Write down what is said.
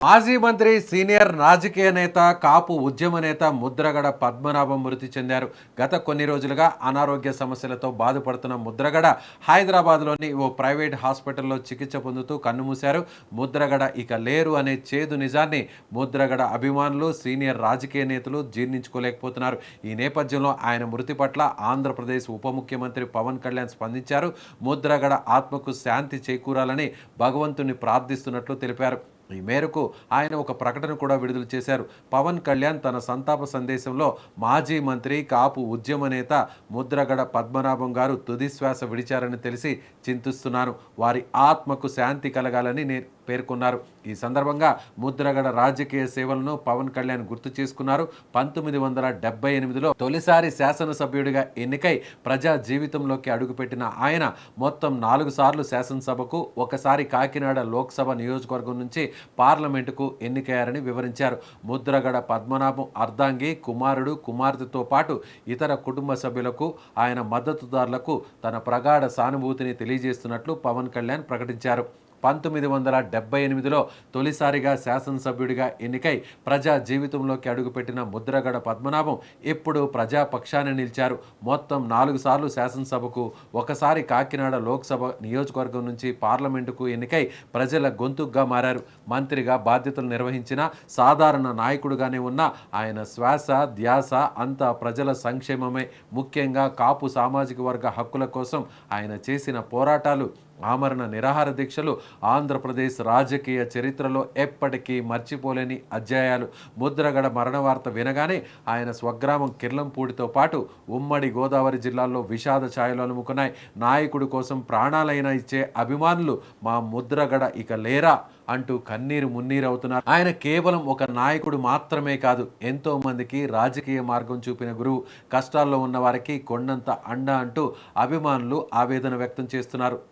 మాజీ మంత్రి సీనియర్ రాజకీయ నేత కాపు ఉద్యమ నేత ముద్రగడ పద్మనాభం మృతి చెందారు. గత కొన్ని రోజులుగా అనారోగ్య సమస్యలతో బాధపడుతున్న ముద్రగడ హైదరాబాద్లోని ఓ ప్రైవేట్ హాస్పిటల్లో చికిత్స పొందుతూ కన్నుమూశారు. ముద్రగడ ఇక లేరు అనే చేదు నిజాన్ని ముద్రగడ అభిమానులు, సీనియర్ రాజకీయ నేతలు జీర్ణించుకోలేకపోతున్నారు. ఈ నేపథ్యంలో ఆయన మృతి పట్ల ఆంధ్రప్రదేశ్ ఉప ముఖ్యమంత్రి పవన్ కళ్యాణ్ స్పందించారు. ముద్రగడ ఆత్మకు శాంతి చేకూరాలని భగవంతుని ప్రార్థిస్తున్నట్లు తెలిపారు. ఈ మేరకు ఆయన ఒక ప్రకటన కూడా విడుదల చేశారు. పవన్ కళ్యాణ్ తన సంతాప సందేశంలో మాజీ మంత్రి, కాపు ఉద్యమ నేత ముద్రగడ పద్మనాభం గారు తుది శ్వాస విడిచారని తెలిసి చింతిస్తున్నాను. వారి ఆత్మకు శాంతి కలగాలని పేర్కొన్నారు. ఈ సందర్భంగా ముద్రగడ రాజకీయ సేవలను పవన్ కళ్యాణ్ గుర్తు చేసుకున్నారు. 1978లో తొలిసారి శాసనసభ్యుడిగా ఎన్నికై ప్రజా జీవితంలోకి అడుగుపెట్టిన ఆయన మొత్తం 4 సార్లు శాసనసభకు, ఒకసారి కాకినాడ లోక్సభ నియోజకవర్గం నుంచి పార్లమెంటుకు ఎన్నికయ్యారని వివరించారు. ముద్రగడ పద్మనాభం అర్ధాంగి, కుమారుడు, కుమార్తెతో పాటు ఇతర కుటుంబ సభ్యులకు, ఆయన మద్దతుదారులకు తన ప్రగాఢ సానుభూతిని తెలియజేస్తున్నట్లు పవన్ కళ్యాణ్ ప్రకటించారు. 1978లో తొలిసారిగా శాసనసభ్యుడిగా ఎన్నికై ప్రజా జీవితంలోకి అడుగుపెట్టిన ముద్రగడ పద్మనాభం ఇప్పుడు ప్రజాపక్షాన్ని నిలిచారు. మొత్తం 4 సార్లు శాసనసభకు, ఒకసారి కాకినాడ లోక్సభ నియోజకవర్గం నుంచి పార్లమెంటుకు ఎన్నికై ప్రజల గొంతుగ్గా మారారు. మంత్రిగా బాధ్యతలు నిర్వహించిన సాధారణ నాయకుడుగానే ఉన్న ఆయన శ్వాస, ధ్యాస అంతా ప్రజల సంక్షేమమే. ముఖ్యంగా కాపు సామాజిక వర్గ హక్కుల కోసం ఆయన చేసిన పోరాటాలు, ఆమరణ నిరాహార దీక్షలు ఆంధ్రప్రదేశ్ రాజకీయ చరిత్రలో ఎప్పటికీ మర్చిపోలేని అధ్యాయాలు. ముద్రగడ మరణ వార్త వినగానే ఆయన స్వగ్రామం కిర్లంపూడితో పాటు ఉమ్మడి గోదావరి జిల్లాల్లో విషాద ఛాయలు అలుముకున్నాయి. నాయకుడి కోసం ప్రాణాలైనా ఇచ్చే అభిమానులు మా ముద్రగడ ఇక లేరా అంటూ కన్నీరు మున్నీరవుతున్నారు. ఆయన కేవలం ఒక నాయకుడు మాత్రమే కాదు, ఎంతో మందికి రాజకీయ మార్గం చూపిన గురువు. కష్టాల్లో ఉన్న వారికి కొండంత అండ అంటూ అభిమానులు ఆవేదన వ్యక్తం చేస్తున్నారు.